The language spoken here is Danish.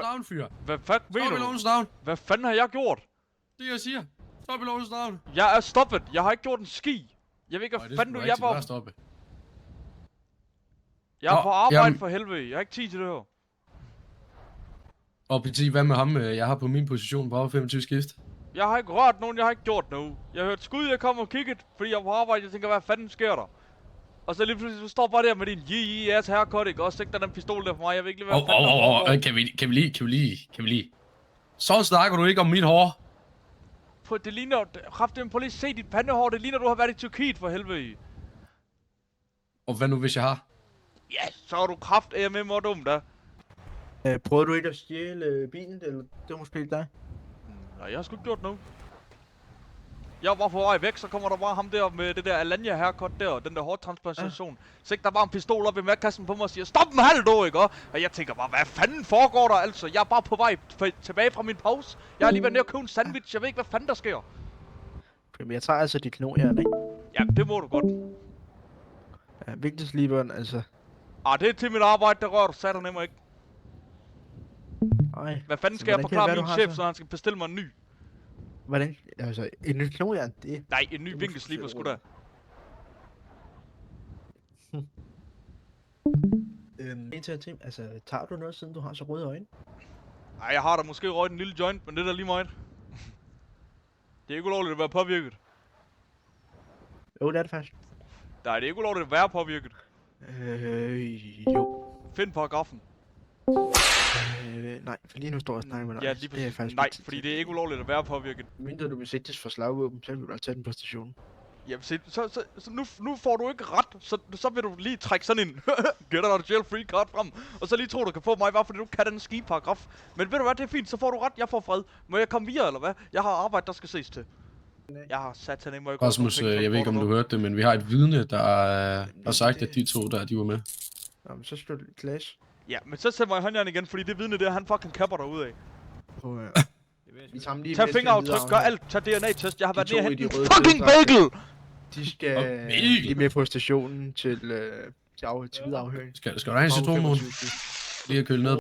navn, fyr. Hvad fuck mener Stop i du? lovens navn. Hvad fanden har jeg gjort? Det jeg siger. Stop i lovens navn. Jeg er stoppet. Jeg har ikke gjort en ski. Jeg ved ikke, hvad fanden du... Jeg var... stoppe. Jeg er Nå, på arbejde jamen. for helvede. Jeg har ikke tid til det her. Og PT, hvad med ham, jeg har på min position på 25 skift? Jeg har ikke rørt nogen, jeg har ikke gjort noget. Jeg hørte skud, jeg kom og kiggede, fordi jeg var på arbejde. Jeg tænker, hvad fanden sker der? Og så lige pludselig, du står bare der med din ass haircut, ikke? Og stik der den pistol der for mig. Jeg ved ikke lige, hvad fanden der foregår. Kan vi lige. Så snakker du ikke om mit hår. Det ligner... Prøv lige se dit pandehår. Det ligner, du har været i Tyrkiet for helvede. Og hvad nu, hvis jeg har? Ja, så er du med mig dum, da. Prøvede du ikke at stjæle bilen, eller det var måske ikke dig? Nej, jeg har sgu ikke gjort noget. Jeg var på vej væk, så kommer der bare ham der med det der Alanya haircut der, den der hårtransplantation. Så ikke der bare en pistol op i mærkassen på mig og siger, stop en halv dog, ikke? Og jeg tænker bare, hvad fanden foregår der altså? Jeg er bare på vej tilbage fra min pause. Jeg har lige været nede og købe en sandwich, jeg ved ikke, hvad fanden der sker. Men jeg tager altså dit knogjern, ikke? Ja, det må du godt. Ja, vigtigst lige, altså. Det er til mit arbejde, der rører du sat nemlig ikke. Ej. Hvad fanden skal jeg forklare min chef, så han skal bestille mig en ny? Hvordan? Altså, et nyt knogjern, det... Nej, en ny vinkelsliber sgu da. En ting, altså, tager du noget, siden du har så røde øjne? Nej, jeg har da måske røget en lille joint, men det er da lige meget. Det er ikke ulovligt at være påvirket. Jo, det er det faktisk. Nej, det er ikke ulovligt at være påvirket. Jo. Find paragrafen. Nej, for lige nu står jeg og snakker med dig. Ja, lige det er faktisk nej, fordi det er ikke ulovligt at være påvirket. Mindre du vil sigtes for slagvåben, så vil du tage den på stationen. Jamen, så nu får du ikke ret, så vil du lige trække sådan en get out of jail free card frem, og så lige tro, du kan få mig, bare fordi du kan den skiparagraf. Men ved du hvad, det er fint, så får du ret, jeg får fred. Må jeg komme videre, eller hvad? Jeg har arbejde, der skal ses til. Jeg har sat han ikke. Rasmus, jeg ved ikke, om du hørte det, men vi har et vidne, der har sagt, at de to der, de var med. Jamen, så skal du clash. Ja, men så sætter jeg håndjern igen, fordi det vidne der, han fucking kapper derud af. Vi tager dem lige tag fingeraftryk, gør alt, tag DNA-test, jeg har været nede og hentet en røde fucking bagel! De skal lige med på stationen til videre afhøring. Skal du have en citronmåne? Lige at køle ned